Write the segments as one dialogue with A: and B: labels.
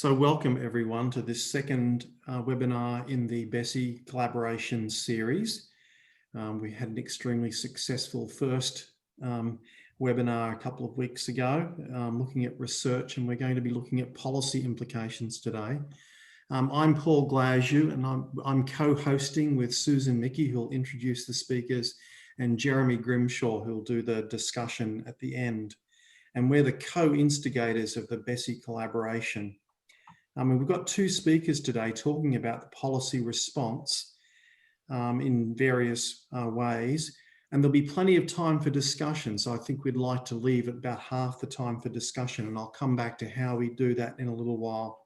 A: So welcome everyone to this second webinar in the BESI collaboration series. We had an extremely successful first webinar a couple of weeks ago looking at research, and we're going to be looking at policy implications today. I'm Paul Glasziou, and I'm co-hosting with Susan Mickey, who'll introduce the speakers, and Jeremy Grimshaw, who'll do the discussion at the end. And we're the co-instigators of the BESI collaboration. We've got two speakers today talking about the policy response in various ways, and there'll be plenty of time for discussion. So I think we'd like to leave about half the time for discussion, and I'll come back to how we do that in a little while.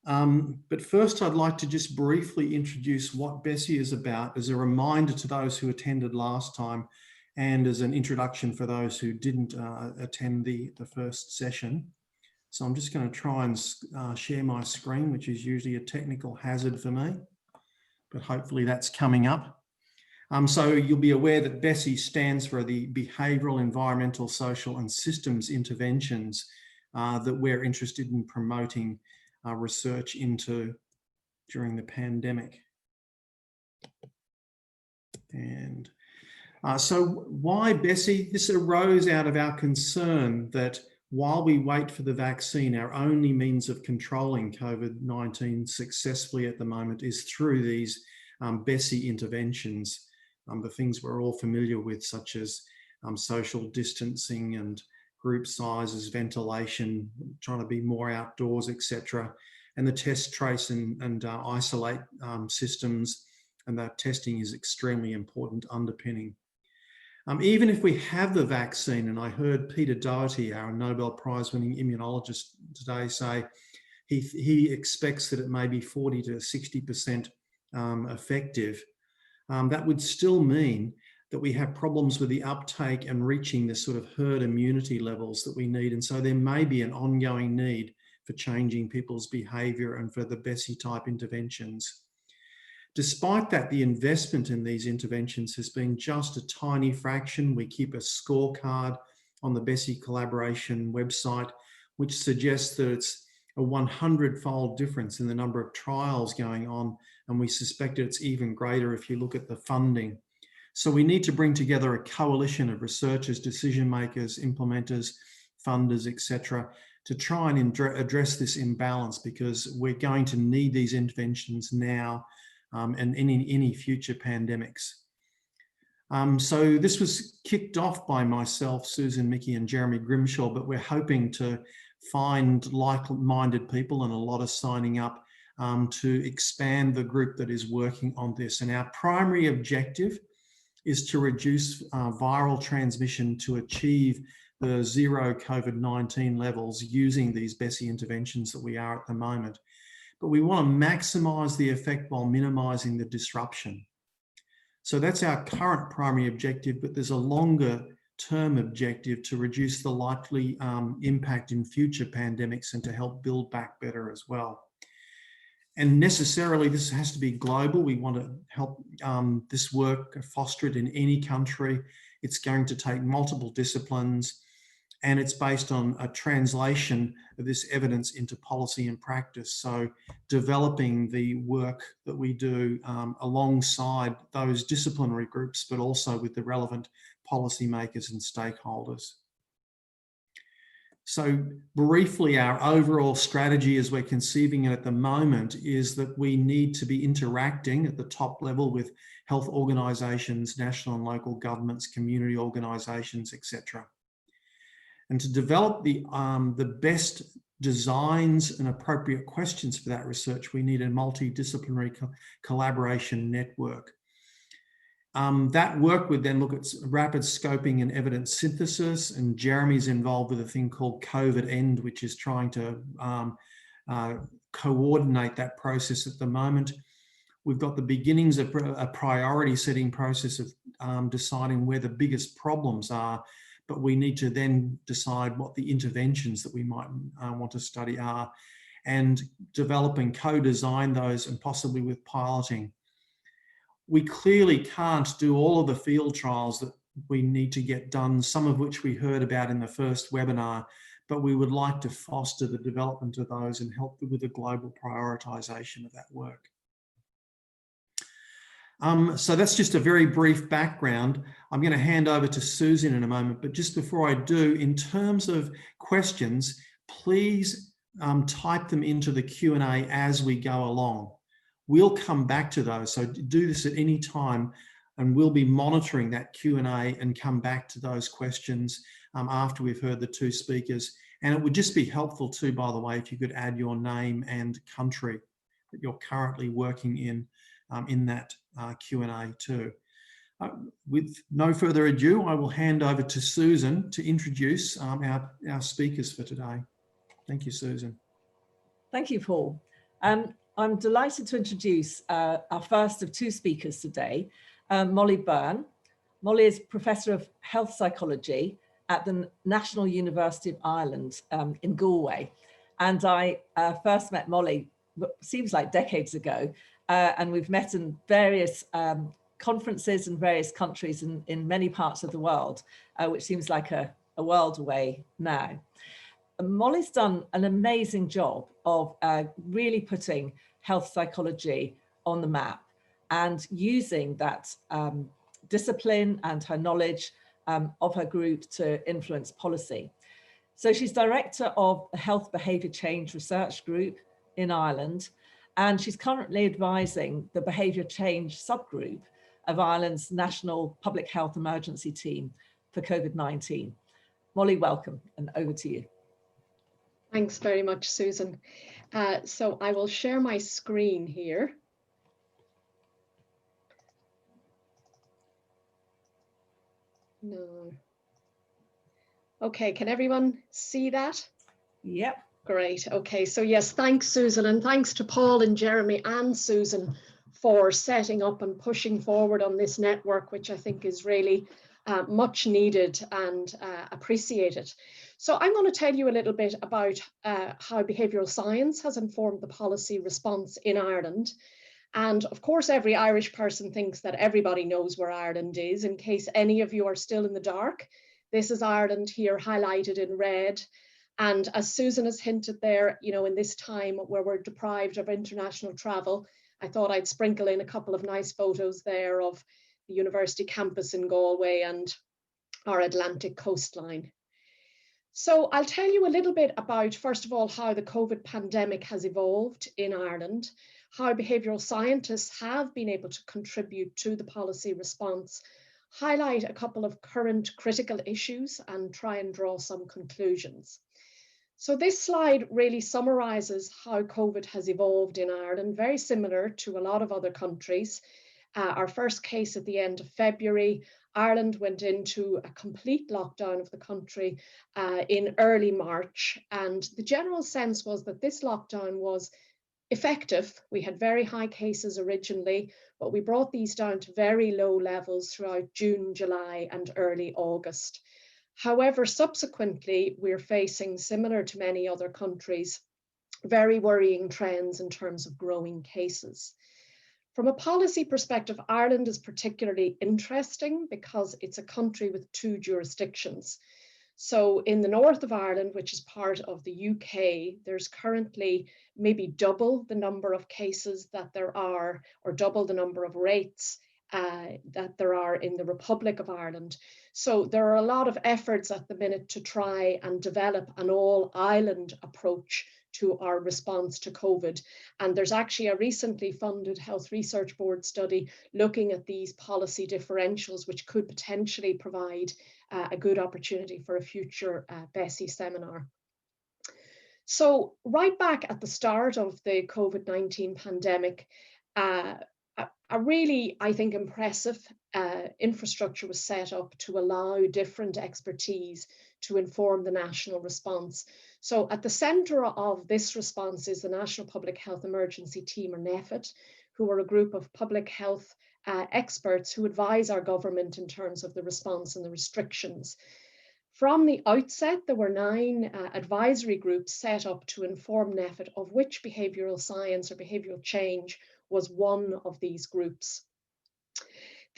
A: But first, I'd like to just briefly introduce what BESI is about as a reminder to those who attended last time, and as an introduction for those who didn't attend the first session. So I'm just going to try and share my screen, which is usually a technical hazard for me, but hopefully that's coming up. So you'll be aware that BESI stands for the Behavioural, Environmental, Social and Systems Interventions that we're interested in promoting research into during the pandemic. And so why BESI? This arose out of our concern that while we wait for the vaccine, our only means of controlling COVID-19 successfully at the moment is through these BESI interventions, the things we're all familiar with, such as social distancing and group sizes, ventilation, trying to be more outdoors, etc. And the test, trace and isolate systems, and that testing is extremely important underpinning. Even if we have the vaccine, and I heard Peter Doherty, our Nobel Prize winning immunologist today, say he expects that it may be 40 to 60% effective, that would still mean that we have problems with the uptake and reaching the sort of herd immunity levels that we need. And so there may be an ongoing need for changing people's behaviour and for the BESI type interventions. Despite that, the investment in these interventions has been just a tiny fraction. We keep a scorecard on the BESI collaboration website, which suggests that it's a 100-fold difference in the number of trials going on, and we suspect it's even greater if you look at the funding. So we need to bring together a coalition of researchers, decision makers, implementers, funders, etc., to try and address this imbalance, because we're going to need these interventions now and in any future pandemics. So this was kicked off by myself, Susan Mickey and Jeremy Grimshaw, but we're hoping to find like-minded people, and a lot of signing up to expand the group that is working on this. And our primary objective is to reduce viral transmission to achieve the zero COVID-19 levels using these BESI interventions that we are at the moment. But we want to maximise the effect while minimising the disruption. So that's our current primary objective, but there's a longer term objective to reduce the likely impact in future pandemics and to help build back better as well. And necessarily this has to be global. We want to help this work, foster it in any country. It's going to take multiple disciplines, and it's based on a translation of this evidence into policy and practice. So developing the work that we do alongside those disciplinary groups, but also with the relevant policymakers and stakeholders. So briefly, our overall strategy as we're conceiving it at the moment is that we need to be interacting at the top level with health organisations, national and local governments, community organisations, etc. And to develop the best designs and appropriate questions for that research, we need a multidisciplinary collaboration network. That work would then look at rapid scoping and evidence synthesis, and Jeremy's involved with a thing called COVID-END, which is trying to coordinate that process at the moment. We've got the beginnings of a priority setting process of deciding where the biggest problems are, but we need to then decide what the interventions that we might want to study are, and develop and co-design those, and possibly with piloting. We clearly can't do all of the field trials that we need to get done, some of which we heard about in the first webinar, but we would like to foster the development of those and help with the global prioritisation of that work. So that's just a very brief background. I'm going to hand over to Susan in a moment, but just before I do, in terms of questions, please type them into the Q&A as we go along. We'll come back to those, so do this at any time, and we'll be monitoring that Q&A and come back to those questions after we've heard the two speakers. And it would just be helpful too, by the way, if you could add your name and country that you're currently working in that Q&A too. With no further ado, I will hand over to Susan to introduce our speakers for today. Thank you, Susan.
B: Thank you, Paul. I'm delighted to introduce our first of two speakers today, Molly Byrne. Molly is Professor of Health Psychology at the National University of Ireland in Galway. And I first met Molly, seems like decades ago, and we've met in various conferences in various countries in many parts of the world, which seems like a world away now. Molly's done an amazing job of really putting health psychology on the map and using that discipline and her knowledge of her group to influence policy. So she's director of the Health Behaviour Change Research Group in Ireland, and she's currently advising the Behaviour Change subgroup of Ireland's National Public Health Emergency Team for COVID-19. Molly, welcome, and over to you.
C: Thanks very much, Susan. So I will share my screen here. No. Okay, can everyone see that?
B: Yep.
C: Great. Okay, so yes, thanks, Susan, and thanks to Paul and Jeremy and Susan for setting up and pushing forward on this network, which I think is really much needed and appreciated. So I'm going to tell you a little bit about how behavioural science has informed the policy response in Ireland. And of course, every Irish person thinks that everybody knows where Ireland is. In case any of you are still in the dark, this is Ireland here highlighted in red. And as Susan has hinted there, you know, in this time where we're deprived of international travel, I thought I'd sprinkle in a couple of nice photos there of the university campus in Galway and our Atlantic coastline. So I'll tell you a little bit about, first of all, how the COVID pandemic has evolved in Ireland, how behavioural scientists have been able to contribute to the policy response, highlight a couple of current critical issues and try and draw some conclusions. So this slide really summarises how COVID has evolved in Ireland, very similar to a lot of other countries. Our first case at the end of February, Ireland went into a complete lockdown of the country in early March. And the general sense was that this lockdown was effective. We had very high cases originally, but we brought these down to very low levels throughout June, July, and early August. However, subsequently, we're facing, similar to many other countries, very worrying trends in terms of growing cases. From a policy perspective, Ireland is particularly interesting because it's a country with two jurisdictions. So in the north of Ireland, which is part of the UK, there's currently maybe double the number of cases that there are, or double the number of rates that there are in the Republic of Ireland. So there are a lot of efforts at the minute to try and develop an all-island approach to our response to COVID. And there's actually a recently funded Health Research Board study looking at these policy differentials, which could potentially provide a good opportunity for a future BESI seminar. So right back at the start of the COVID-19 pandemic, a really, I think, impressive infrastructure was set up to allow different expertise to inform the national response. So at the centre of this response is the National Public Health Emergency Team, or NPHET, who are a group of public health experts who advise our government in terms of the response and the restrictions. From the outset, there were 9 advisory groups set up to inform NPHET, of which behavioural science or behavioural change was one of these groups.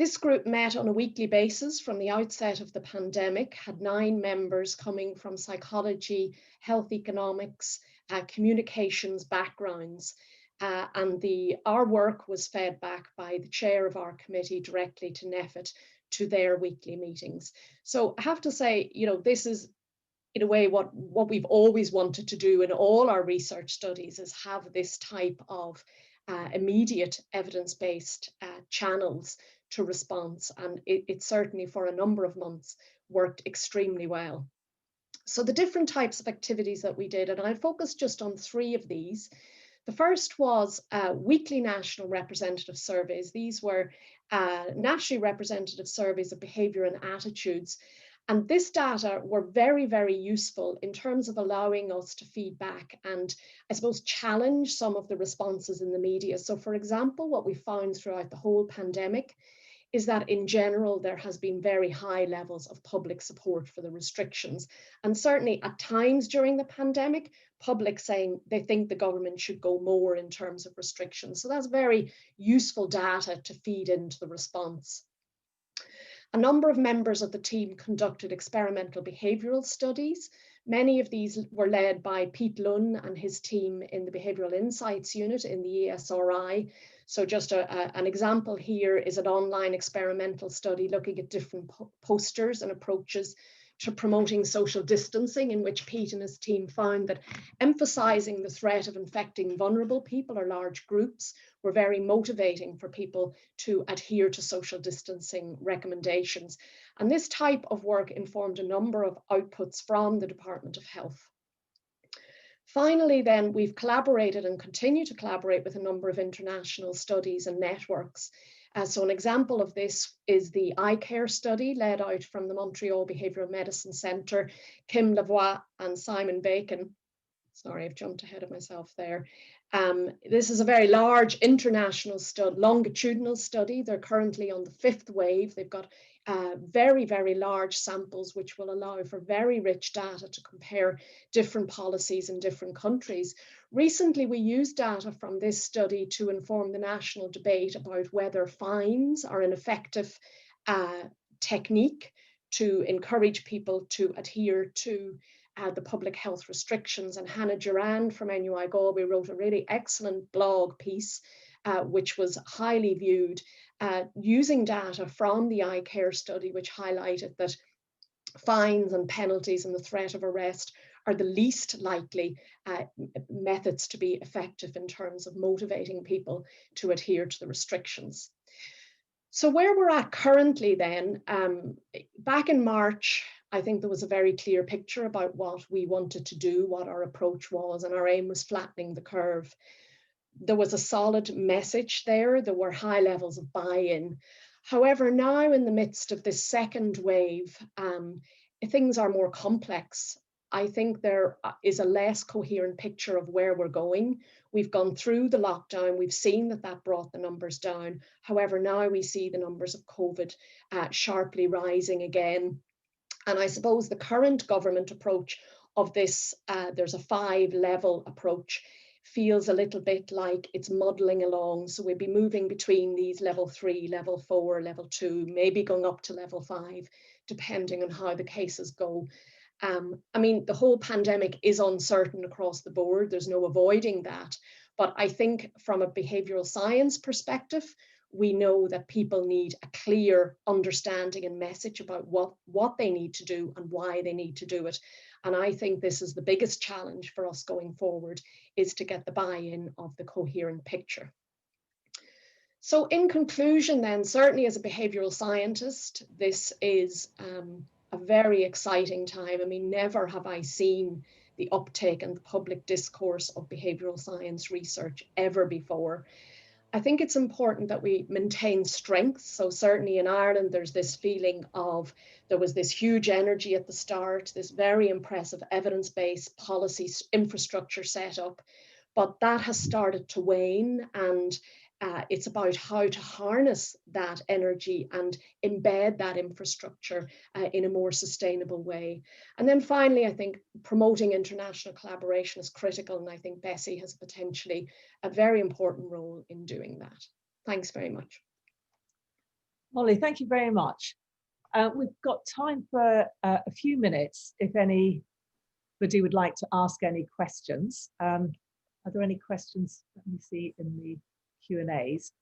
C: This group met on a weekly basis from the outset of the pandemic, had 9 members coming from psychology, health economics, communications backgrounds. And our work was fed back by the chair of our committee directly to NPHET to their weekly meetings. So I have to say, you know, this is in a way what we've always wanted to do in all our research studies, is have this type of immediate evidence-based channels to response. And it certainly for a number of months worked extremely well. So the different types of activities that we did, and I'll focus just on 3 of these. The first was weekly national representative surveys. These were nationally representative surveys of behaviour and attitudes. And this data were very, very useful in terms of allowing us to feed back and, I suppose, challenge some of the responses in the media. So, for example, what we found throughout the whole pandemic is that in general, there has been very high levels of public support for the restrictions. And certainly at times during the pandemic, public saying they think the government should go more in terms of restrictions. So that's very useful data to feed into the response. A number of members of the team conducted experimental behavioural studies. Many of these were led by Pete Lunn and his team in the Behavioural Insights Unit in the ESRI. So just an example here is an online experimental study looking at different posters and approaches to promoting social distancing, in which Pete and his team found that emphasising the threat of infecting vulnerable people or large groups were very motivating for people to adhere to social distancing recommendations. And this type of work informed a number of outputs from the Department of Health. Finally, then, we've collaborated and continue to collaborate with a number of international studies and networks. So an example of this is the iCare study led out from the Montreal Behavioural Medicine Centre. Kim Lavoie and Simon Bacon. Sorry, I've jumped ahead of myself there. This is a very large international longitudinal study. They're currently on the 5th wave. They've got very, very large samples, which will allow for very rich data to compare different policies in different countries. Recently, we used data from this study to inform the national debate about whether fines are an effective technique to encourage people to adhere to the public health restrictions. And Hannah Durand from NUI Galway wrote a really excellent blog piece, which was highly viewed, using data from the iCare study, which highlighted that fines and penalties and the threat of arrest are the least likely methods to be effective in terms of motivating people to adhere to the restrictions. So where we're at currently then, back in March, I think there was a very clear picture about what we wanted to do, what our approach was, and our aim was flattening the curve. There was a solid message there. There were high levels of buy-in. However, now in the midst of this second wave, things are more complex. I think there is a less coherent picture of where we're going. We've gone through the lockdown. We've seen that brought the numbers down. However, now we see the numbers of COVID sharply rising again. And I suppose the current government approach of this, there's a 5-level approach, feels a little bit like it's muddling along. So we'll be moving between these level 3, level 4, level 2, maybe going up to level 5, depending on how the cases go. I mean, the whole pandemic is uncertain across the board. There's no avoiding that. But I think from a behavioural science perspective, we know that people need a clear understanding and message about what they need to do and why they need to do it. And I think this is the biggest challenge for us going forward, is to get the buy-in of the coherent picture. So in conclusion then, certainly as a behavioural scientist, this is a very exciting time. I mean, never have I seen the uptake and the public discourse of behavioural science research ever before. I think it's important that we maintain strength. So certainly in Ireland, there's this feeling of, there was this huge energy at the start, this very impressive evidence-based policy infrastructure set up, but that has started to wane, and it's about how to harness that energy and embed that infrastructure in a more sustainable way. And then finally, I think promoting international collaboration is critical, and I think Bessie has potentially a very important role in doing that. Thanks very much.
B: Molly, thank you very much. We've got time for a few minutes if anybody would like to ask any questions. Are there any questions? Let me see in the Q&As.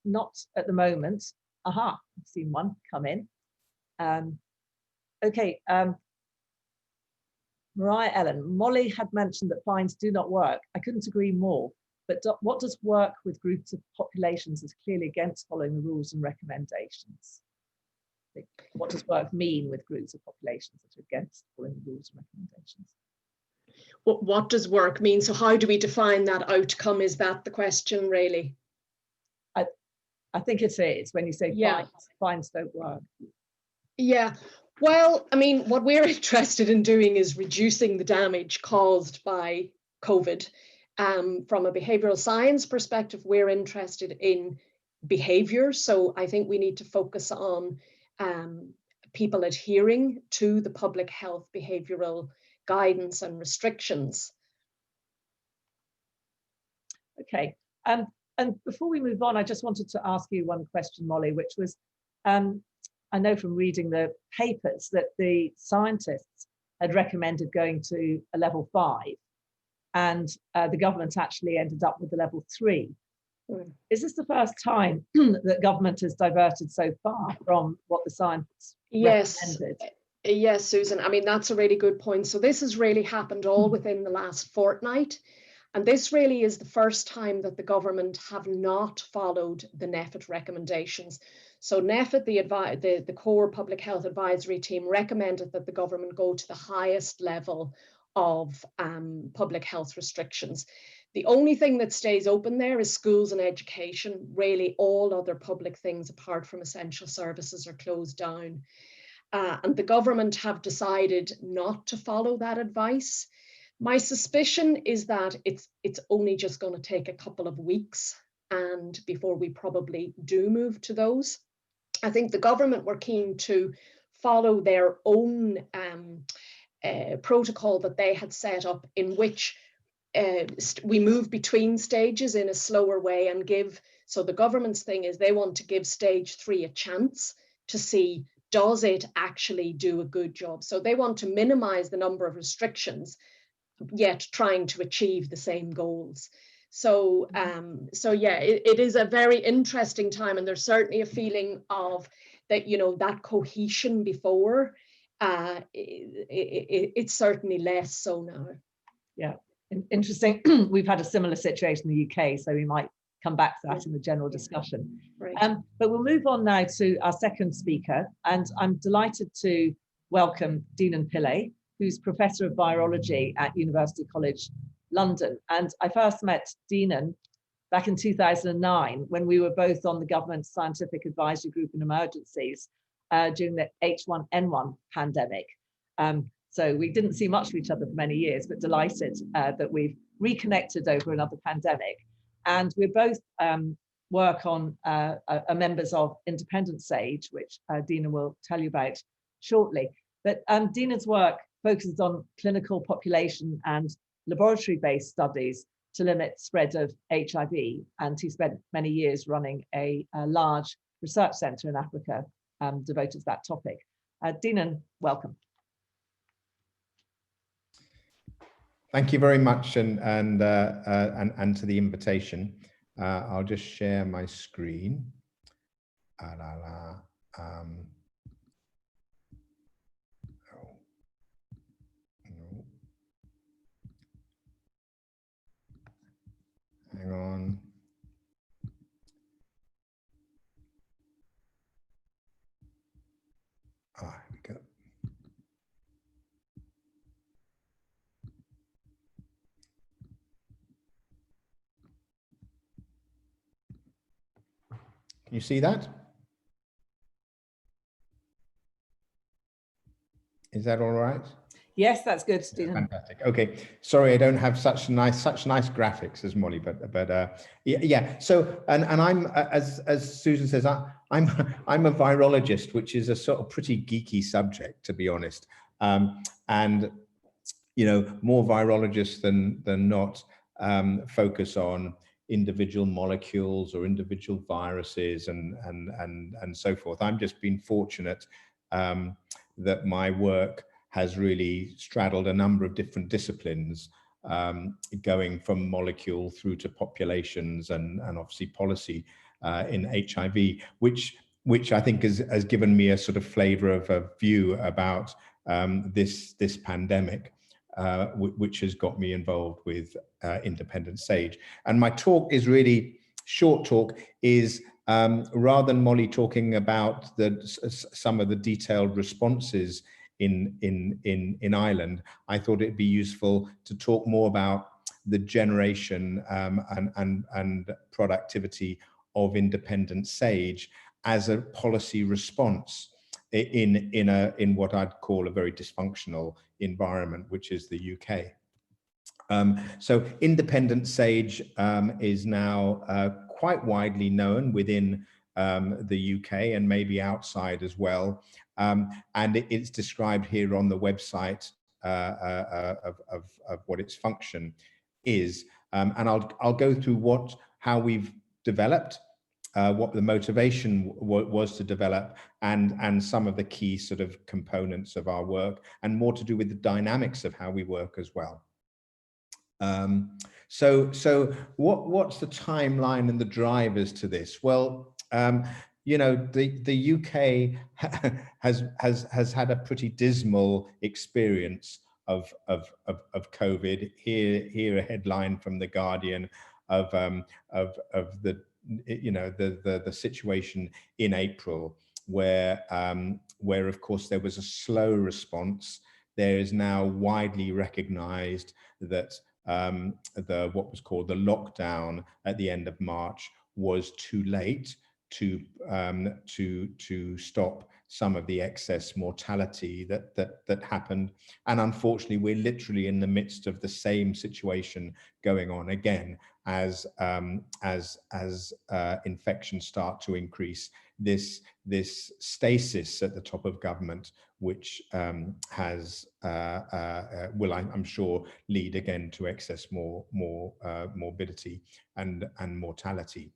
B: Not at the moment. Aha, I've seen one come in. Okay, Mariah Ellen, Molly had mentioned that fines do not work. I couldn't agree more. But what does work with groups of populations is clearly against following the rules and recommendations? What does work mean with groups of populations that are against following the rules and recommendations?
C: What does work mean? So how do we define that outcome? Is that the question, really?
B: I think it is when you say fines don't work.
C: Yeah. Well, I mean, what we're interested in doing is reducing the damage caused by COVID. From a behavioral science perspective, we're interested in behavior. So I think we need to focus on people adhering to the public health behavioral guidance and restrictions.
B: Okay. And before we move on, I just wanted to ask you one question, Molly, which was, I know from reading the papers that the scientists had recommended going to a level 5. And the government actually ended up with a level 3. Mm. Is this the first time that government has diverted so far from what the science recommended?
C: Yes, Susan. I mean, that's a really good point. So this has really happened all within the last fortnight. And this really is the first time that the government have not followed the NPHET recommendations. So NPHET, the core public health advisory team, recommended that the government go to the highest level of public health restrictions. The only thing that stays open there is schools and education. Really, all other public things apart from essential services are closed down. And the government have decided not to follow that advice. My suspicion is that it's only just going to take a couple of weeks and before we probably do move to those. I think the government were keen to follow their own protocol that they had set up, in which we move between stages in a slower way and give. So the government's thing is they want to give stage 3 a chance to see, does it actually do a good job? So they want to minimize the number of restrictions, yet trying to achieve the same goals. So, yeah, it is a very interesting time, and there's certainly a feeling of that, you know, that cohesion before, it's certainly less so now.
B: Yeah, interesting. We've had a similar situation in the UK, so we might come back to that in the general discussion.
C: Right.
B: But we'll move on now to our second speaker, and I'm delighted to welcome Deenan Pillay, who's Professor of Virology at University College London. And I first met Deenan back in 2009 when we were both on the government scientific advisory group in emergencies during the H1N1 pandemic. So we didn't see much of each other for many years, but delighted that we've reconnected over another pandemic. And we both work on are members of Independent SAGE, which Deenan will tell you about shortly. But Deenan's work focuses on clinical population and laboratory-based studies to limit spread of HIV. And he spent many years running a large research centre in Africa devoted to that topic. Deenan, welcome.
D: Thank you very much, and to the invitation. I'll just share my screen. Hang on. Here we go. Can you see that? Is that all right?
B: Yes, that's good, Deenan.
D: Fantastic. Okay, sorry, I don't have such nice graphics as Molly, but yeah. So and I'm as Susan says, I'm a virologist, which is a sort of pretty geeky subject, to be honest. And you know, more virologists than not focus on individual molecules or individual viruses and so forth. I'm just been fortunate that my work has really straddled a number of different disciplines, going from molecule through to populations and obviously policy in HIV, which I think has given me a sort of flavor of a view about this pandemic, which has got me involved with Independent Sage. And my talk is really, short talk is, rather than Molly talking about some of the detailed responses in Ireland, I thought it'd be useful to talk more about the generation and productivity of Independent Sage as a policy response in what I'd call a very dysfunctional environment, which is the UK. So Independent Sage is now quite widely known within the UK and maybe outside as well. And it's described here on the website of what its function is. And I'll go through how we've developed, what the motivation was to develop, and some of the key sort of components of our work, and more to do with the dynamics of how we work as well. So what's the timeline and the drivers to this? Well, you know, the UK has had a pretty dismal experience of COVID. Here a headline from The Guardian of the, you know, the situation in April, where of course there was a slow response. There is now widely recognized that what was called the lockdown at the end of March was too late to stop some of the excess mortality that happened. And unfortunately, we're literally in the midst of the same situation going on again as infections start to increase. This stasis at the top of government, which will, I'm sure, lead again to excess morbidity and mortality.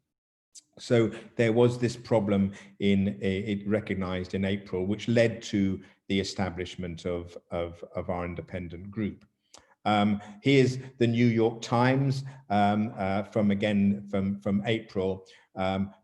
D: So there was this problem it recognized in April, which led to the establishment of our independent group. Here's the New York Times from April,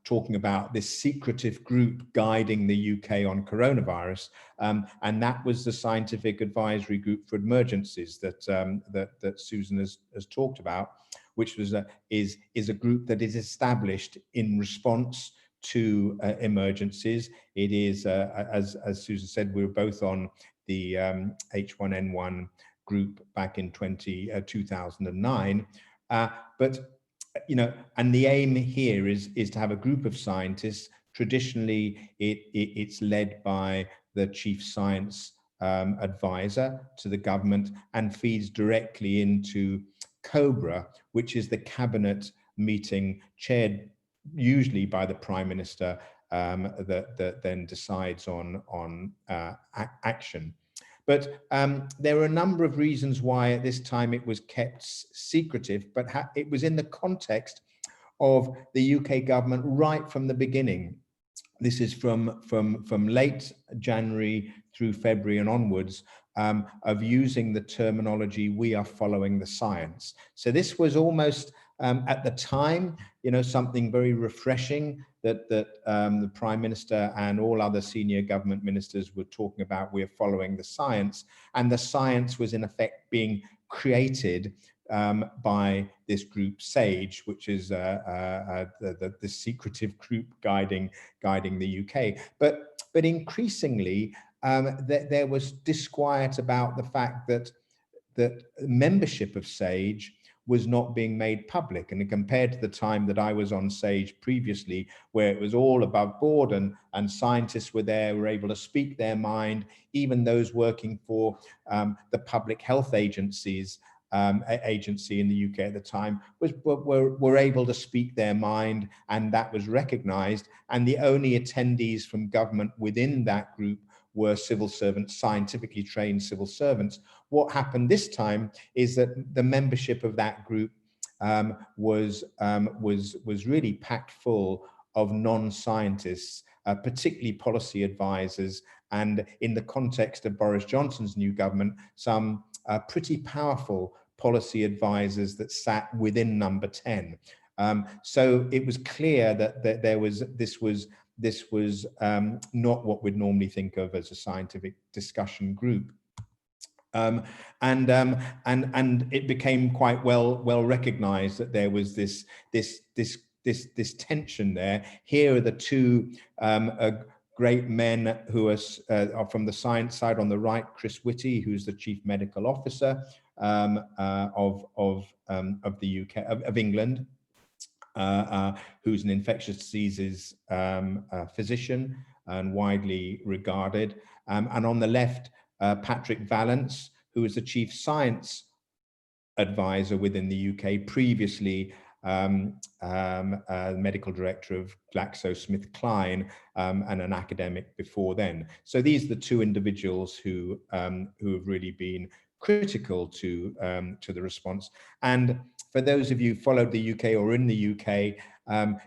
D: talking about this secretive group guiding the UK on coronavirus, and that was the Scientific Advisory Group for Emergencies that Susan has talked about, which was is a group that is established in response to emergencies. It is, as Susan said, we were both on the H1N1 group back in 2009, but you know, and the aim here is to have a group of scientists. Traditionally, it's led by the chief science advisor to the government and feeds directly into COBRA, which is the cabinet meeting chaired usually by the Prime Minister, that then decides on action. But there were a number of reasons why at this time it was kept secretive, but it was in the context of the UK government right from the beginning. This is from late January through February and onwards, of using the terminology, "we are following the science." So this was almost, at the time, you know, something very refreshing that the Prime Minister and all other senior government ministers were talking about. We're following the science, and the science was in effect being created by this group SAGE, which is the secretive group guiding the UK. But increasingly, there was disquiet about the fact that membership of SAGE was not being made public. And compared to the time that I was on SAGE previously, where it was all above board and scientists were there, were able to speak their mind, even those working for the Public Health Agencies, agency in the UK at the time, were able to speak their mind, and that was recognized. And the only attendees from government within that group were civil servants, scientifically trained civil servants. What happened this time is that the membership of that group was really packed full of non-scientists, particularly policy advisors, and in the context of Boris Johnson's new government, some pretty powerful policy advisors that sat within Number 10. So it was clear that this was not what we'd normally think of as a scientific discussion group. And it became quite well recognized that there was this tension there. Here are the two great men who are from the science side. On the right, Chris Whitty, who's the chief medical officer of the UK, of England, who's an infectious diseases physician and widely regarded. And on the left, Patrick Vallance, who is the chief science advisor within the UK, previously medical director of GlaxoSmithKline and an academic before then. So these are the two individuals who have really been critical to the response. And for those of you who followed the UK or in the UK,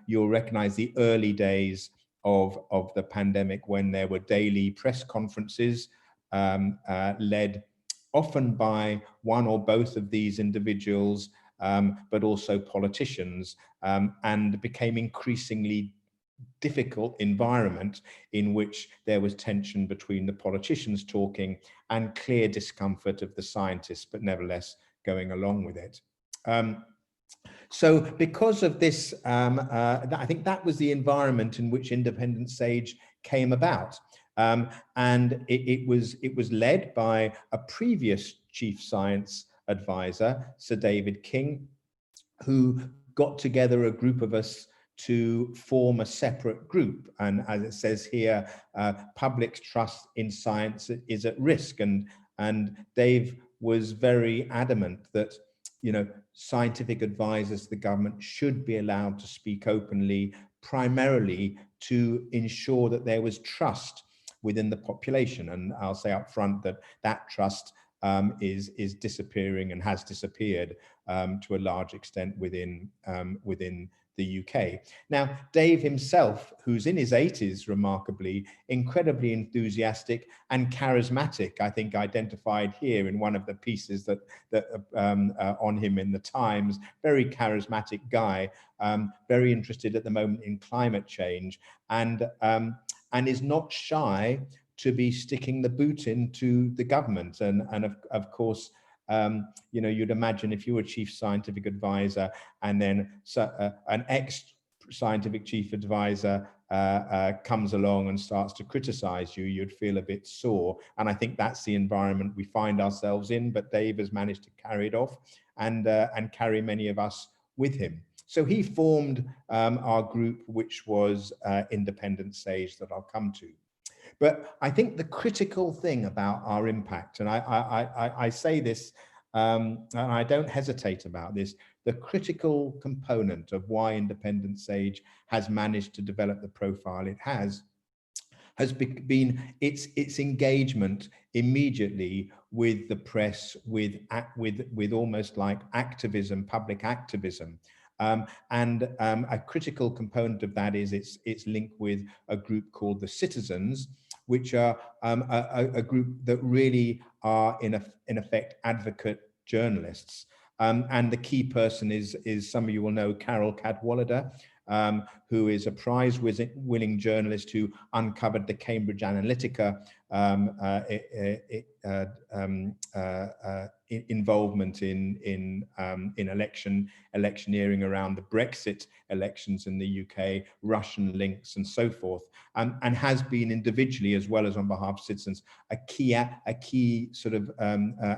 D: you'll recognize the early days of the pandemic, when there were daily press conferences led often by one or both of these individuals, but also politicians, and became increasingly difficult environment in which there was tension between the politicians talking and clear discomfort of the scientists, but nevertheless going along with it. So because of this, I think that was the environment in which Independent Sage came about. And it was led by a previous chief science advisor, Sir David King, who got together a group of us to form a separate group. And as it says here, public trust in science is at risk. And Dave was very adamant that, you know, scientific advisors to the government should be allowed to speak openly, primarily to ensure that there was trust within the population. And I'll say up front that that trust is disappearing and has disappeared to a large extent within the UK. Now, Dave himself, who's in his 80s, remarkably, incredibly enthusiastic and charismatic, I think identified here in one of the pieces that on him in the Times, very charismatic guy, very interested at the moment in climate change, and is not shy to be sticking the boot into the government. And of course, you know, you'd imagine if you were chief scientific advisor and then an ex-scientific chief advisor comes along and starts to criticize you, you'd feel a bit sore. And I think that's the environment we find ourselves in, but Dave has managed to carry it off and carry many of us with him. So he formed our group, which was Independent Sage, that I'll come to. But I think the critical thing about our impact, and I say this, and I don't hesitate about this, the critical component of why Independent Sage has managed to develop the profile it has been its engagement immediately with the press, with almost like activism, public activism. And a critical component of that is its link with a group called the Citizens, which are a group that really are in effect advocate journalists. And the key person is some of you will know Carol Cadwallader, who is a prize-winning journalist who uncovered the Cambridge Analytica involvement in electioneering around the Brexit elections in the UK, Russian links and so forth, and has been individually as well as on behalf of Citizens a key sort of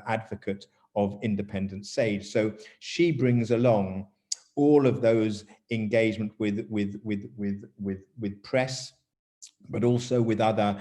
D: advocate of Independent Sage. So she brings along all of those engagement with press, but also with other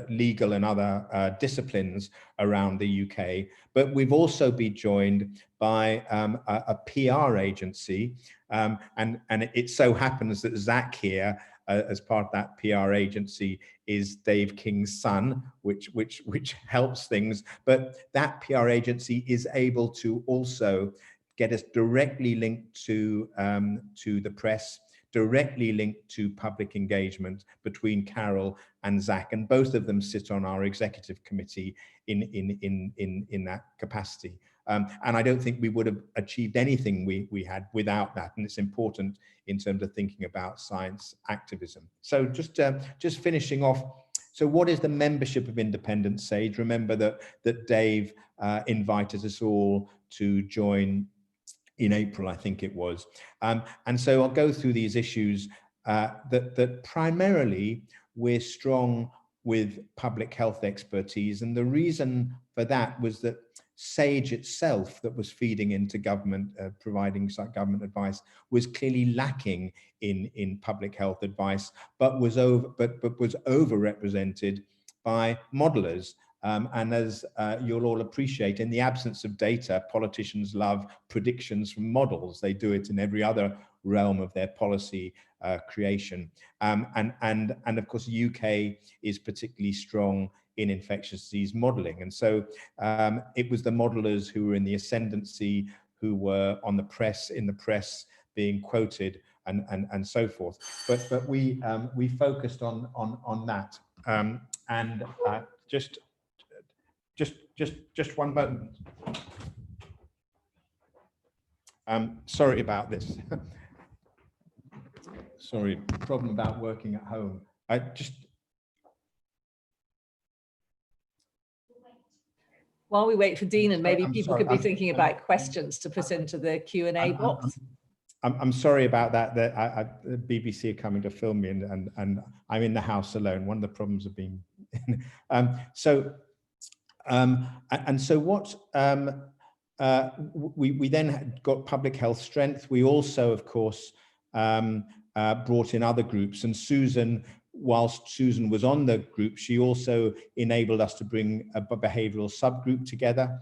D: legal and other disciplines around the UK. But we've also been joined by a PR agency, and it so happens that Zach here, as part of that PR agency, is Dave King's son, which helps things. But that PR agency is able to also get us directly linked to the press, directly linked to public engagement between Carol and Zach, and both of them sit on our executive committee in that capacity. And I don't think we would have achieved anything we had without that. And it's important in terms of thinking about science activism. So just finishing off. So what is the membership of Independent Sage? Remember that Dave invited us all to join in April, I think it was. And so I'll go through these issues that primarily we're strong with public health expertise. And the reason for that was that SAGE itself, that was feeding into government, providing government advice, was clearly lacking in public health advice, but was overrepresented by modelers. And as you'll all appreciate, in the absence of data, politicians love predictions from models. They do it in every other realm of their policy creation. And of course, the UK is particularly strong in infectious disease modeling. And so it was the modelers who were in the ascendancy, who were on the press, in the press, being quoted and so forth. But we focused on that. Just one moment. Sorry about this. Sorry, problem about working at home.
B: While we wait for Dean, and maybe people could be thinking about questions to put into the Q&A box.
D: I'm sorry about that. The BBC are coming to film me, and I'm in the house alone. One of the problems of being so what we then got public health strength. We also, of course, brought in other groups, and Susan, whilst Susan was on the group, she also enabled us to bring a behavioural subgroup together,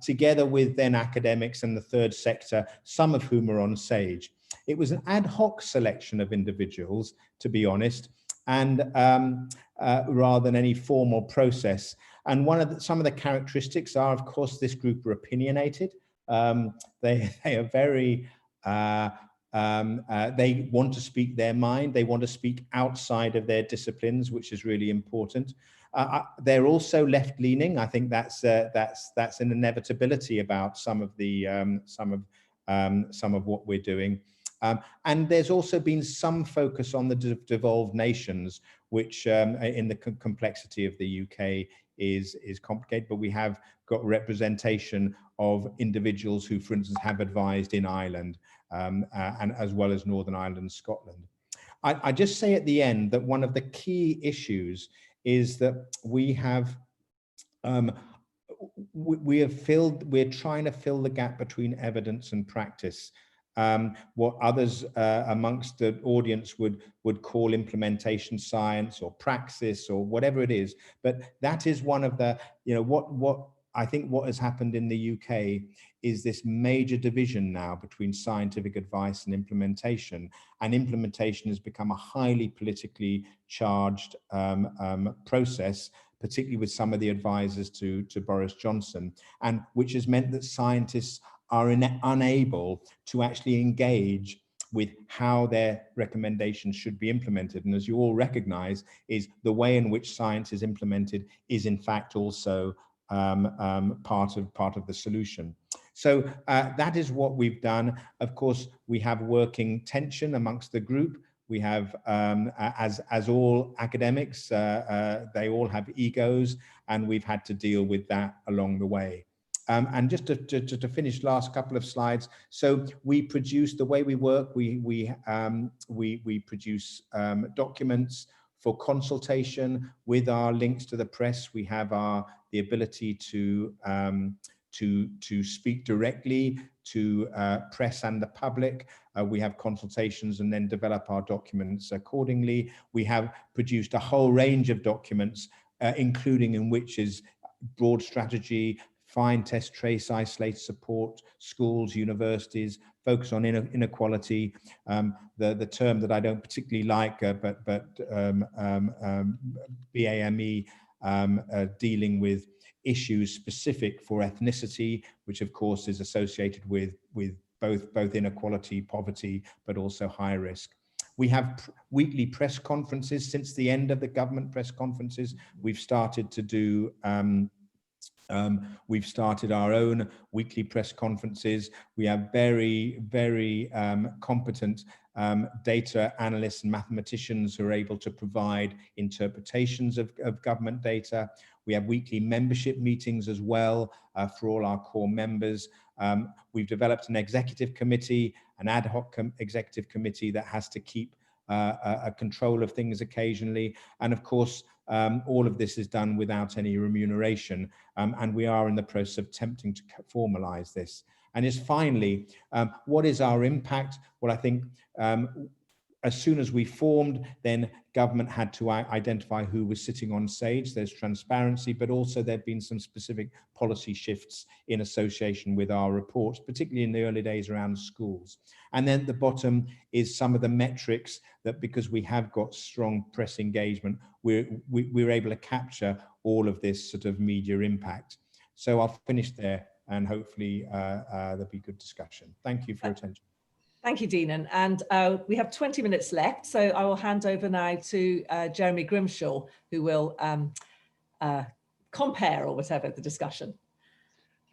D: together with then academics and the third sector, some of whom are on SAGE. It was an ad hoc selection of individuals, to be honest, and rather than any formal process. And some of the characteristics are, of course, this group are opinionated. They are very they want to speak their mind. They want to speak outside of their disciplines, which is really important. They're also left-leaning. I think that's an inevitability about some of what we're doing. And there's also been some focus on the devolved nations, which in the complexity of the UK is complicated, but we have got representation of individuals who, for instance, have advised in Ireland, and as well as Northern Ireland and Scotland. I just say at the end that one of the key issues is that we're trying to fill the gap between evidence and practice. What others amongst the audience would call implementation science or praxis or whatever it is, but that is one of the, what I think what has happened in the UK is this major division now between scientific advice and implementation. And implementation has become a highly politically charged process, particularly with some of the advisors to Boris Johnson, and which has meant that scientists are unable to actually engage with how their recommendations should be implemented. And as you all recognize, is the way in which science is implemented is in fact also part of the solution. So that is what we've done. Of course, we have working tension amongst the group. We have, as all academics, they all have egos, and we've had to deal with that along the way. And just to finish, last couple of slides. So we produce, the way we work, we produce documents for consultation with our links to the press. We have the ability to speak directly to press and the public. We have consultations and then develop our documents accordingly. We have produced a whole range of documents, including in which is broad strategy, find, test, trace, isolate, support schools, universities, focus on inequality. The term that I don't particularly like, but BAME, dealing with issues specific for ethnicity, which of course is associated with both inequality, poverty, but also high risk. We have weekly press conferences. Since the end of the government press conferences, we've started to do we've started our own weekly press conferences. We have very, very competent data analysts and mathematicians who are able to provide interpretations of government data. We have weekly membership meetings as well for all our core members. We've developed an executive committee, an ad hoc executive committee that has to keep a control of things occasionally. And of course, all of this is done without any remuneration. And we are in the process of attempting to formalize this. And is finally, what is our impact? Well, I think as soon as we formed, then government had to identify who was sitting on stage. There's transparency, but also there've been some specific policy shifts in association with our reports, particularly in the early days around schools. And then at the bottom is some of the metrics that, because we have got strong press engagement, we're able to capture all of this sort of media impact. So I'll finish there, and hopefully there'll be good discussion. Thank you for your attention.
B: Thank you, Dean. And we have 20 minutes left, so I will hand over now to Jeremy Grimshaw, who will compare or whatever the discussion.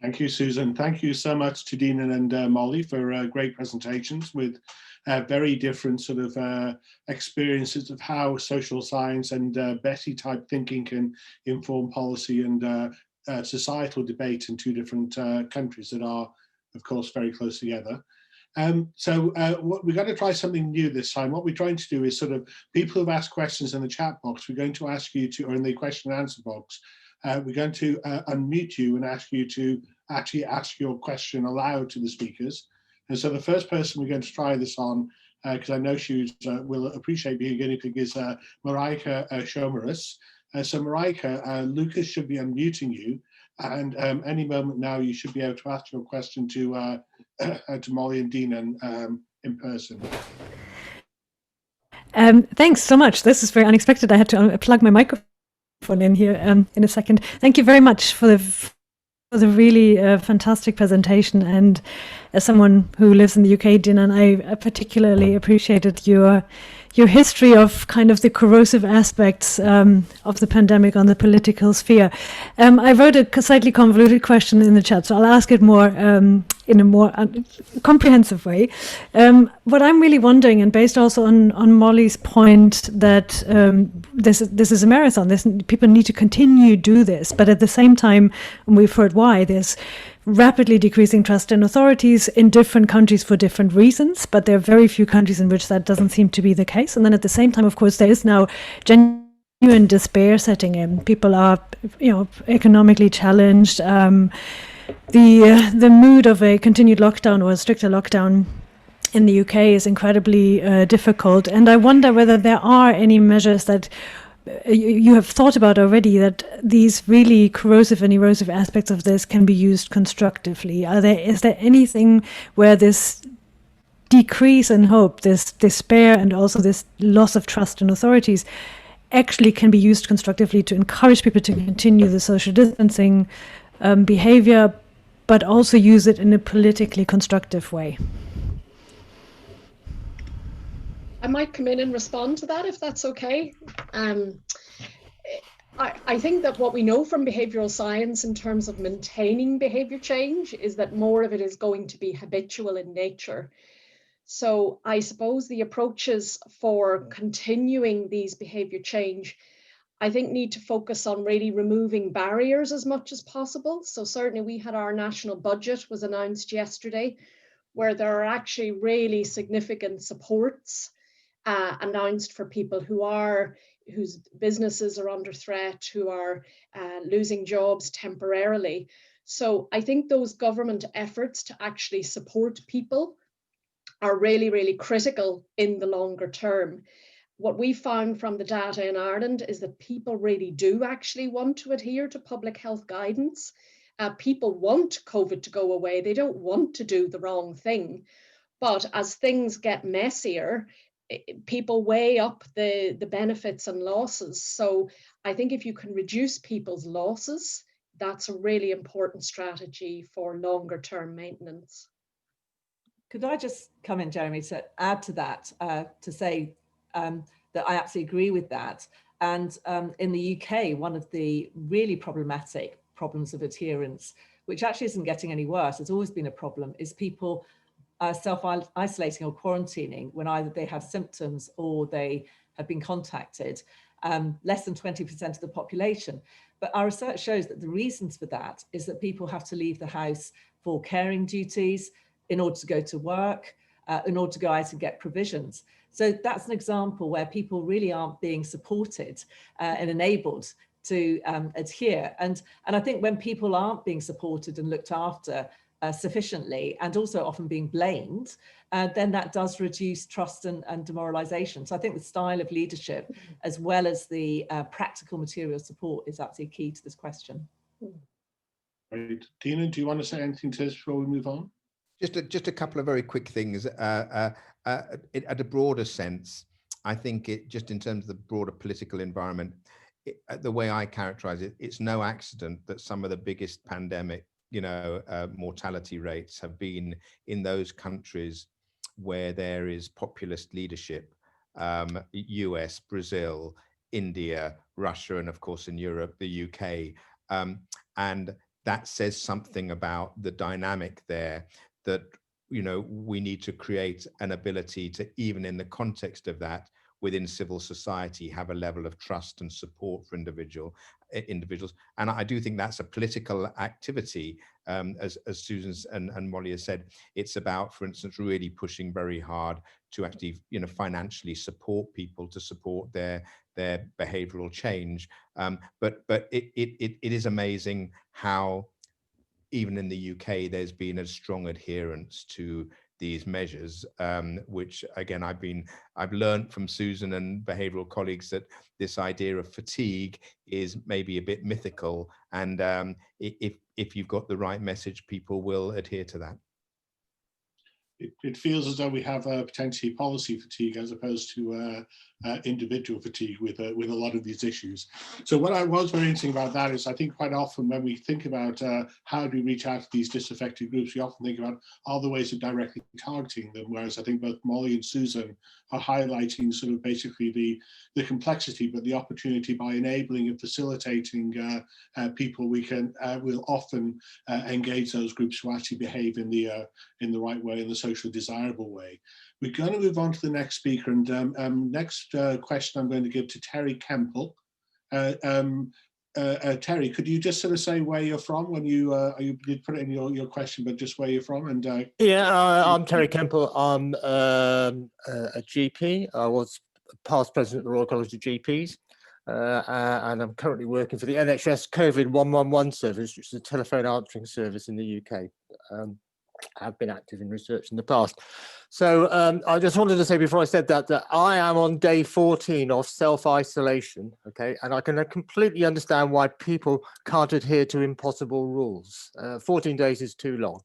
E: Thank you, Susan. Thank you so much to Dean and Molly for great presentations with very different sort of experiences of how social science and Betty type thinking can inform policy and societal debate in two different countries that are, of course, very close together. So we're going to try something new this time. What we're trying to do is sort of people who've asked questions in the chat box, we're going to ask you to, or in the question and answer box, we're going to unmute you and ask you to actually ask your question aloud to the speakers. And so the first person we're going to try this on, because I know she will appreciate being a guinea pig, is Marika Shomerus. So Marika, Lucas should be unmuting you, and any moment now you should be able to ask your question to Molly and Dean in person.
F: Thanks so much. This is very unexpected. I had to plug my microphone in here in a second. Thank you very much for the really fantastic presentation. And as someone who lives in the UK, Dean, and I particularly appreciated your history of kind of the corrosive aspects of the pandemic on the political sphere. I wrote a slightly convoluted question in the chat, so I'll ask it more in a more comprehensive way. What I'm really wondering, and based also on Molly's point that this is a marathon, people need to continue to do this, but at the same time, and we've heard why, there's rapidly decreasing trust in authorities in different countries for different reasons, but there are very few countries in which that doesn't seem to be the case. And then at the same time, of course, there is now genuine despair setting in. People are, economically challenged. The mood of a continued lockdown or a stricter lockdown in the UK is incredibly difficult. And I wonder whether there are any measures that you have thought about already that these really corrosive and erosive aspects of this can be used constructively. Is there anything where this decrease in hope, this despair, and also this loss of trust in authorities actually can be used constructively to encourage people to continue the social distancing behavior, but also use it in a politically constructive way?
C: I might come in and respond to that, if that's okay. I think that what we know from behavioral science in terms of maintaining behavior change is that more of it is going to be habitual in nature. So I suppose the approaches for continuing these behavior change, I think, need to focus on really removing barriers as much as possible. So certainly we had our national budget was announced yesterday, where there are actually really significant supports announced for people whose businesses are under threat, who are losing jobs temporarily. So I think those government efforts to actually support people are really, really critical in the longer term. What we found from the data in Ireland is that people really do actually want to adhere to public health guidance. People want COVID to go away. They don't want to do the wrong thing. But as things get messier, people weigh up the benefits and losses. So I think if you can reduce people's losses, that's a really important strategy for longer term maintenance.
B: Could I just come in, Jeremy, to add to that, to say that I absolutely agree with that. And in the UK, one of the really problematic problems of adherence, which actually isn't getting any worse, it's always been a problem, is people self-isolating or quarantining when either they have symptoms or they have been contacted. Less than 20% of the population. But our research shows that the reasons for that is that people have to leave the house for caring duties, in order to go to work, in order to go out and get provisions. So that's an example where people really aren't being supported and enabled to adhere. And I think when people aren't being supported and looked after sufficiently, and also often being blamed, then that does reduce trust and demoralization. So I think the style of leadership, as well as the practical material support, is absolutely key to this question.
E: Right. Tina, do you want to say anything to us before we move on?
D: Just a couple of very quick things. At a broader sense, I think just in terms of the broader political environment, the way I characterize it, it's no accident that some of the biggest pandemic, mortality rates have been in those countries where there is populist leadership, US, Brazil, India, Russia, and of course in Europe, the UK. And that says something about the dynamic there, that we need to create an ability to, even in the context of that, within civil society, have a level of trust and support for individuals. And I do think that's a political activity, as Susan and Molly has said. It's about, for instance, really pushing very hard to actually financially support people, to support their behavioral change. But it is amazing how even in the UK, there's been a strong adherence to these measures, which again, I've learned from Susan and behavioral colleagues that this idea of fatigue is maybe a bit mythical. And if you've got the right message, people will adhere to that.
E: It feels as though we have potentially policy fatigue as opposed to individual fatigue with a lot of these issues. So what I was very interesting about that is I think quite often when we think about how do we reach out to these disaffected groups, we often think about all the ways of directly targeting them, whereas I think both Molly and Susan are highlighting sort of basically the complexity, but the opportunity by enabling and facilitating people, we'll often engage those groups who actually behave in the right way, in the socially desirable way. We're going to move on to the next speaker, and next question I'm going to give to Terry Kemple. Terry, could you just sort of say where you're from when you did put it in your question, but just where you're from? And
G: I'm Terry Kemple. I'm a GP. I was past president of the Royal College of GPs, and I'm currently working for the NHS COVID 111 service, which is a telephone answering service in the UK. I've been active in research in the past. So I just wanted to say before I said that I am on day 14 of self-isolation, okay? And I can completely understand why people can't adhere to impossible rules. 14 days is too long.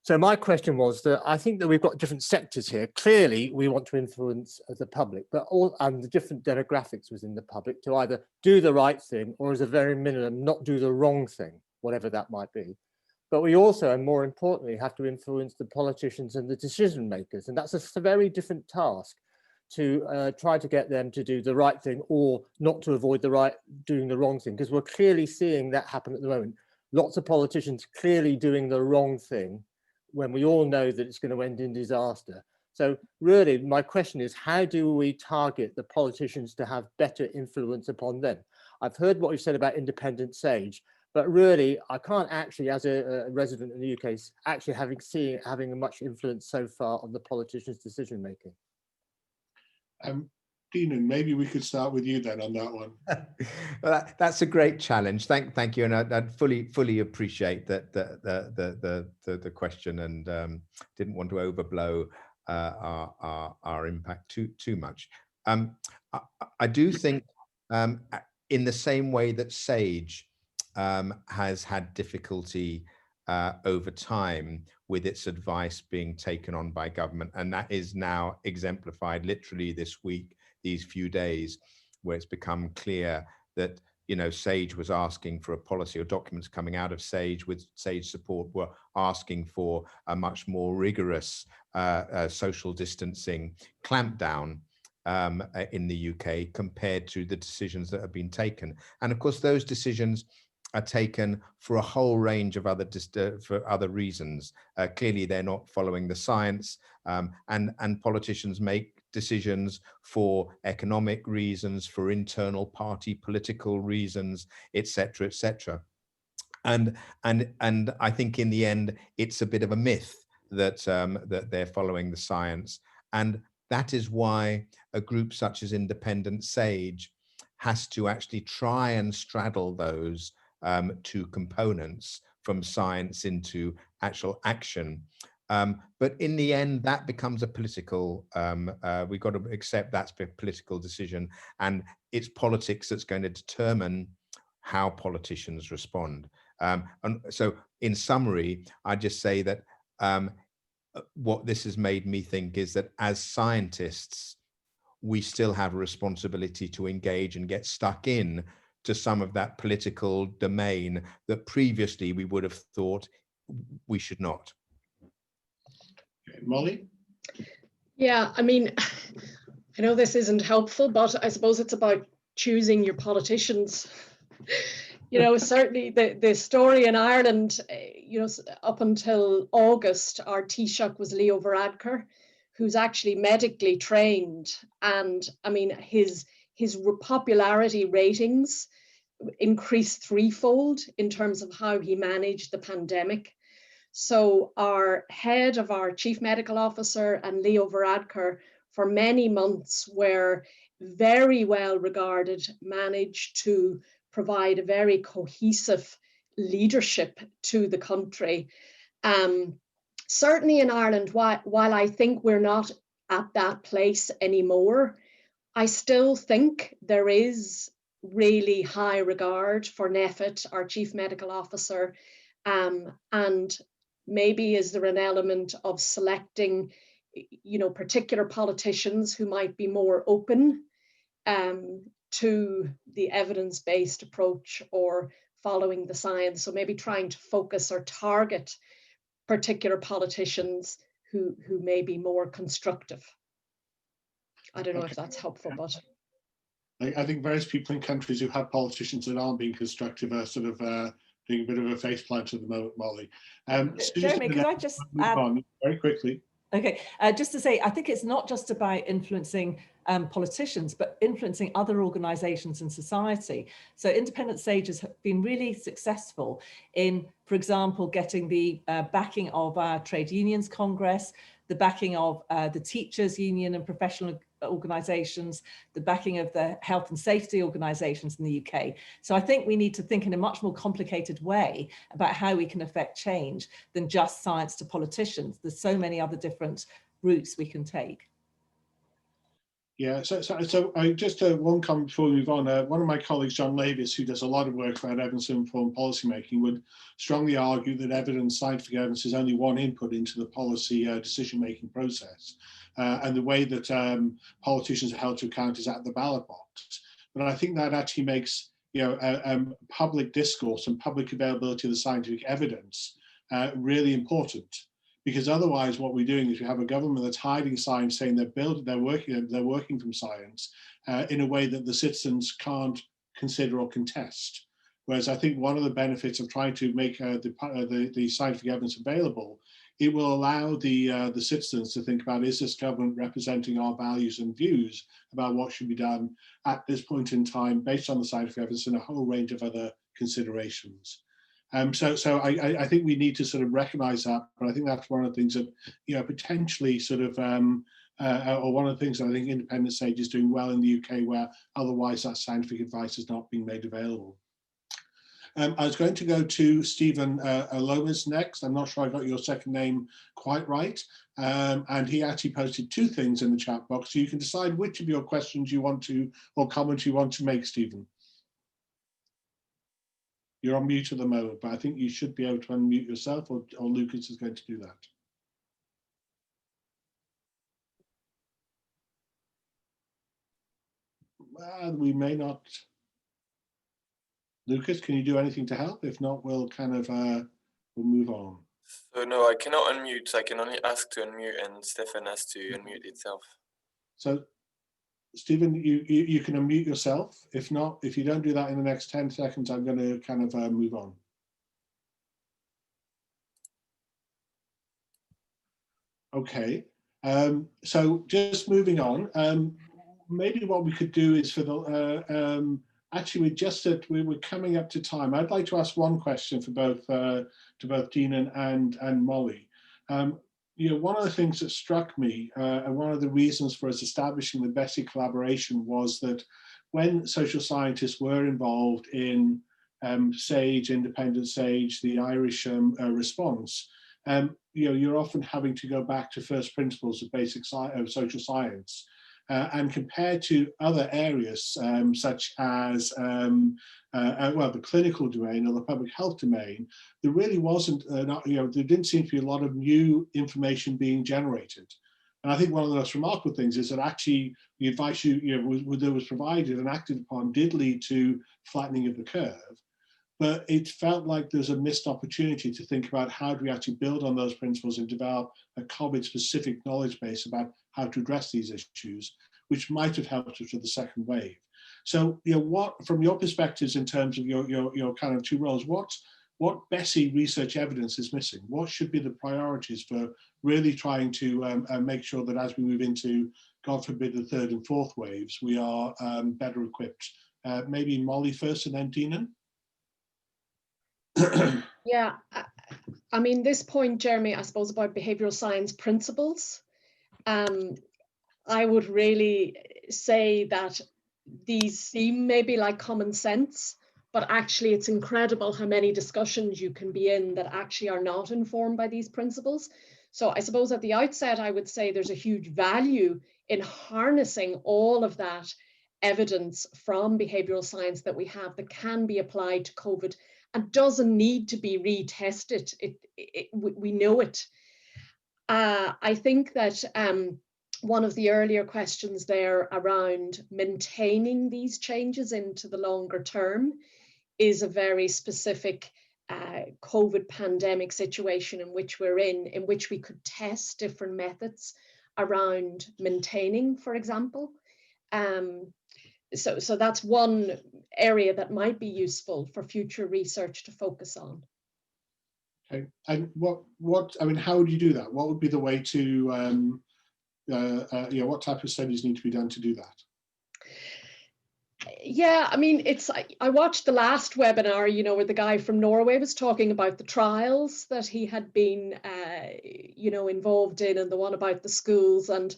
G: So my question was that I think that we've got different sectors here. Clearly, we want to influence the public, but and the different demographics within the public to either do the right thing or, as a very minimum, not do the wrong thing, whatever that might be. But we also, and more importantly, have to influence the politicians and the decision makers. And that's a very different task, to try to get them to do the right thing or not to avoid doing the wrong thing, because we're clearly seeing that happen at the moment. Lots of politicians clearly doing the wrong thing when we all know that it's going to end in disaster. So really, my question is, how do we target the politicians to have better influence upon them? I've heard what you said about independent SAGE. But really, I can't actually, as a resident in the UK, actually having much influence so far on the politicians' decision making.
E: Dina, maybe we could start with you then on that one.
D: Well, that's a great challenge. Thank you, and I fully appreciate that the question, and didn't want to overblow our impact too much. I do think in the same way that SAGE has had difficulty over time with its advice being taken on by government, and that is now exemplified literally this week, these few days, where it's become clear that, you know, SAGE was asking for a policy, or documents coming out of SAGE with SAGE support were asking for a much more rigorous social distancing clampdown in the UK compared to the decisions that have been taken. And of course, those decisions are taken for a whole range of other reasons. Clearly, they're not following the science, and politicians make decisions for economic reasons, for internal party political reasons, etc., etc. And I think in the end, it's a bit of a myth that that they're following the science, and that is why a group such as Independent SAGE has to actually try and straddle those two components, from science into actual action. But in the end, that becomes a political, we've got to accept that's a political decision, and it's politics that's going to determine how politicians respond. And so in summary, I just say that what this has made me think is that as scientists, we still have a responsibility to engage and get stuck in to some of that political domain that previously we would have thought we should not.
E: Okay, Molly?
C: Yeah, I mean, I know this isn't helpful, but I suppose it's about choosing your politicians. You know, certainly the story in Ireland, you know, up until August, our Taoiseach was Leo Varadkar, who's actually medically trained. And I mean, his popularity ratings increased threefold in terms of how he managed the pandemic. So our head of our chief medical officer and Leo Varadkar for many months were very well regarded, managed to provide a very cohesive leadership to the country. Certainly in Ireland, while I think we're not at that place anymore, I still think there is really high regard for Neffet, our chief medical officer, and maybe is there an element of selecting, you know, particular politicians who might be more open to the evidence-based approach or following the science. So maybe trying to focus or target particular politicians who may be more constructive. I don't know if that's helpful, but
E: I think various people in countries who have politicians that aren't being constructive are sort of doing a bit of a faceplant at the moment, Molly.
B: Jeremy, could I just add
E: very quickly?
B: Okay, just to say, I think it's not just about influencing politicians, but influencing other organisations in society. So Independent SAGE has been really successful in, for example, getting the backing of our Trade Unions Congress, the backing of the Teachers Union and professional organisations, the backing of the health and safety organisations in the UK. So I think we need to think in a much more complicated way about how we can affect change than just science to politicians. There's so many other different routes we can take.
E: Yeah, so I just one comment before we move on. One of my colleagues, John Lavis, who does a lot of work around evidence-informed policymaking, would strongly argue that evidence, scientific evidence, is only one input into the policy decision-making process. And the way that politicians are held to account is at the ballot box. But I think that actually makes, you know, public discourse and public availability of the scientific evidence really important. Because otherwise, what we're doing is we have a government that's hiding science, saying they're working from science in a way that the citizens can't consider or contest. Whereas I think one of the benefits of trying to make the scientific evidence available, it will allow the citizens to think about, is this government representing our values and views about what should be done at this point in time based on the scientific evidence and a whole range of other considerations. So I think we need to sort of recognise that, but I think that's one of the things that, you know, potentially sort of, or one of the things that I think Independent SAGE is doing well in the UK, where otherwise that scientific advice is not being made available. I was going to go to Stephen Lomas next. I'm not sure I got your second name quite right. And he actually posted two things in the chat box. So you can decide which of your questions you want to, or comments you want to make, Stephen. You're on mute at the moment, but I think you should be able to unmute yourself, or Lucas is going to do that. we may not. Lucas, can you do anything to help? If not, we'll kind of we'll move on.
H: So no, I cannot unmute. I can only ask to unmute, and Stefan has to unmute itself.
E: So, Stephen, you can unmute yourself. If not, if you don't do that in the next 10 seconds, I'm going to kind of move on. Okay. So just moving on. Maybe what we could do is for the actually we're coming up to time. I'd like to ask one question for both to both Dina and Molly. You know, one of the things that struck me and one of the reasons for us establishing the BESI collaboration was that when social scientists were involved in SAGE, Independent SAGE, the Irish response, you know, you're often having to go back to first principles of basic social science. And compared to other areas such as well, the clinical domain or the public health domain, there really wasn't, you know, there didn't seem to be a lot of new information being generated. And I think one of the most remarkable things is that actually the advice that was provided and acted upon did lead to flattening of the curve. But it felt like there's a missed opportunity to think about how do we actually build on those principles and develop a COVID-specific knowledge base about how to address these issues, which might have helped us with the second wave. So, you know, what, from your perspectives in terms of your kind of two roles, what BESI research evidence is missing? What should be the priorities for really trying to make sure that as we move into, God forbid, the third and fourth waves, we are better equipped? Maybe Molly first and then Dina.
C: Yeah, I mean, this point, Jeremy, I suppose about behavioral science principles, I would really say that these seem maybe like common sense, but actually it's incredible how many discussions you can be in that actually are not informed by these principles. So I suppose at the outset, I would say there's a huge value in harnessing all of that evidence from behavioral science that we have that can be applied to COVID and doesn't need to be retested. We know it. I think that one of the earlier questions there around maintaining these changes into the longer term is a very specific COVID pandemic situation in which we're in which we could test different methods around maintaining, for example. So that's one area that might be useful for future research to focus on.
E: Okay, and what I mean, how would you do that? What would be the way to, you know, what type of studies need to be done to do that?
C: Yeah, I mean, I watched the last webinar, you know, where the guy from Norway was talking about the trials that he had been, you know, involved in, and the one about the schools, and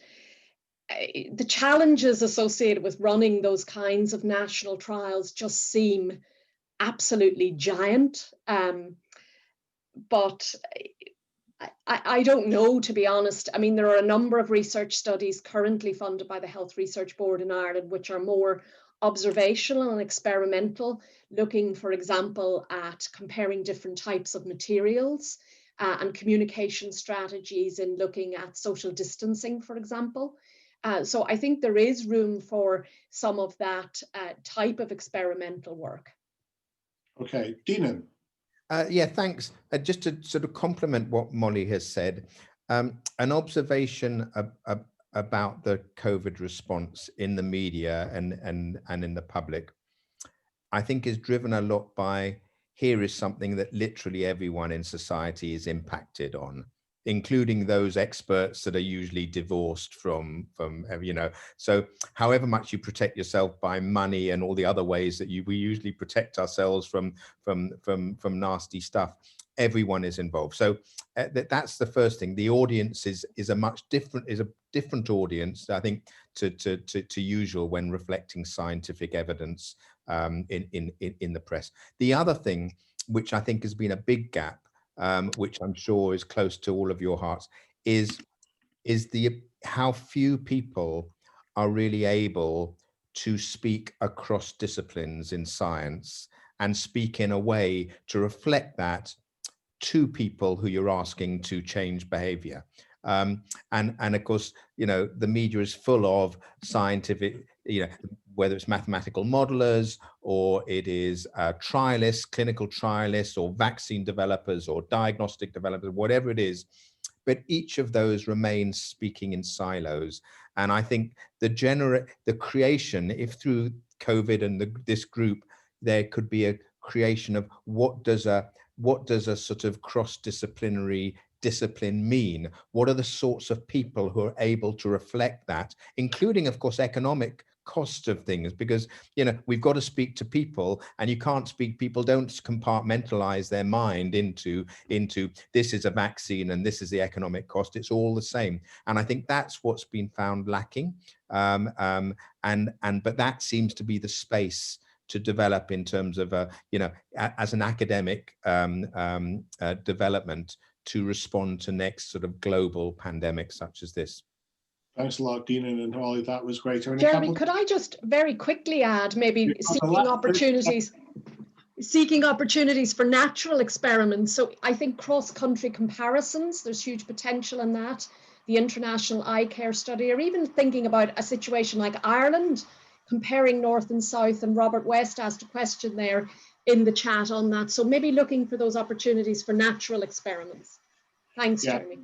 C: the challenges associated with running those kinds of national trials just seem absolutely giant. But I don't know, to be honest. I mean, there are a number of research studies currently funded by the Health Research Board in Ireland, which are more observational and experimental, looking, for example, at comparing different types of materials and communication strategies in looking at social distancing, for example. So I think there is room for some of that type of experimental work.
E: Okay, Dina.
D: Yeah, thanks. Just to sort of complement what Molly has said, an observation about the COVID response in the media and in the public, I think is driven a lot by, here is something that literally everyone in society is impacted on, including those experts that are usually divorced from you know. So however much you protect yourself by money and all the other ways that we usually protect ourselves from nasty stuff, everyone is involved. So that's the first thing. The audience is a different audience, I think, to usual when reflecting scientific evidence in the press. The other thing, which I think has been a big gap, which I'm sure is close to all of your hearts, is how few people are really able to speak across disciplines in science and speak in a way to reflect that to people who you're asking to change behavior. And of course, you know, the media is full of scientific, you know, whether it's mathematical modelers or it is trialists, clinical trialists, or vaccine developers or diagnostic developers, whatever it is. But each of those remains speaking in silos. And I think the creation, if through COVID and this group, there could be a creation of what does a sort of cross-disciplinary discipline mean? What are the sorts of people who are able to reflect that, including, of course, economic cost of things, because we've got to speak to people, and you can't speak, people don't compartmentalize their mind into this is a vaccine and this is the economic cost. It's all the same, and I think that's what's been found lacking, but that seems to be the space to develop in terms of as an academic development to respond to next sort of global pandemic such as this.
E: Thanks a lot, Dean and Holly. That was great.
C: Jeremy, could I just very quickly add, maybe seeking opportunities for natural experiments. So I think cross-country comparisons, there's huge potential in that. The International Eye Care Study, or even thinking about a situation like Ireland, comparing North and South, and Robert West asked a question there in the chat on that. So maybe looking for those opportunities for natural experiments. Thanks, Jeremy.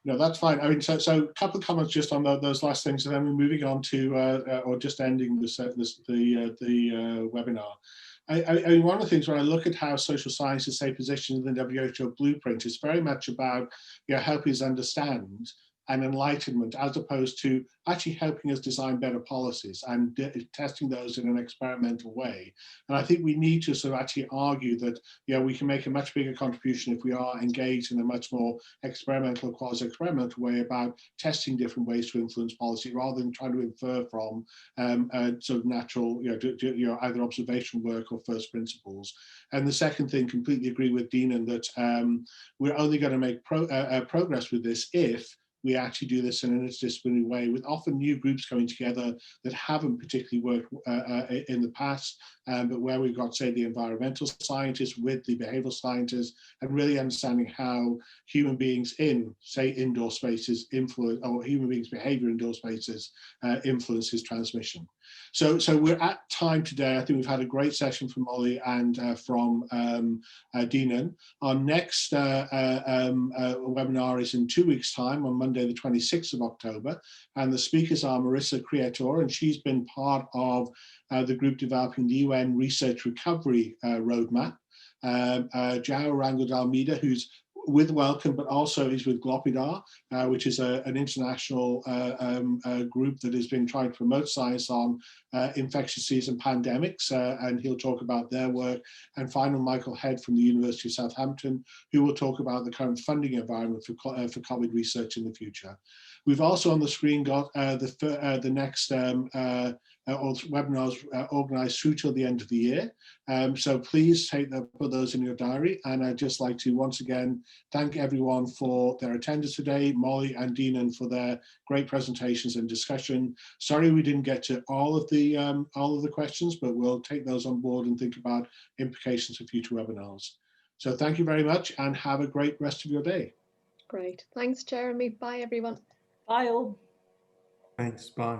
E: No, that's fine. I mean, so a couple of comments just on those last things, and then we're moving on to, or just ending the webinar. I one of the things when I look at how social sciences, say, positioned in the WHO blueprint, is very much about helping us understand and enlightenment, as opposed to actually helping us design better policies and testing those in an experimental way. And I think we need to sort of actually argue that we can make a much bigger contribution if we are engaged in a much more experimental, quasi-experimental way about testing different ways to influence policy, rather than trying to infer from sort of natural, either observational work or first principles. And the second thing, completely agree with Dean, that we're only going to make progress with this if we actually do this in an interdisciplinary way, with often new groups coming together that haven't particularly worked in the past, but where we've got, say, the environmental scientists with the behavioral scientists, and really understanding how human beings in, say, indoor spaces influence, or human beings' behavior in indoor spaces influences transmission. So we're at time today. I think we've had a great session from Molly and from Deanan. Our next webinar is in 2 weeks' time, on Monday, the 26th of October. And the speakers are Marissa Creator, and she's been part of the group developing the UN Research Recovery Roadmap. João Rango de Almeida, who's with Wellcome, but also is with Glopidar, which is an international group that has been trying to promote science on infectious disease and pandemics, and he'll talk about their work. And finally, Michael Head from the University of Southampton, who will talk about the current funding environment for COVID research in the future. We've also on the screen got the next webinars organised through till the end of the year. So please put those in your diary. And I'd just like to once again thank everyone for their attendance today, Molly and Deanan for their great presentations and discussion. Sorry we didn't get to all of the questions, but we'll take those on board and think about implications for future webinars. So thank you very much, and have a great rest of your day.
C: Great. Thanks, Jeremy. Bye, everyone.
B: Bye all.
A: Thanks. Bye.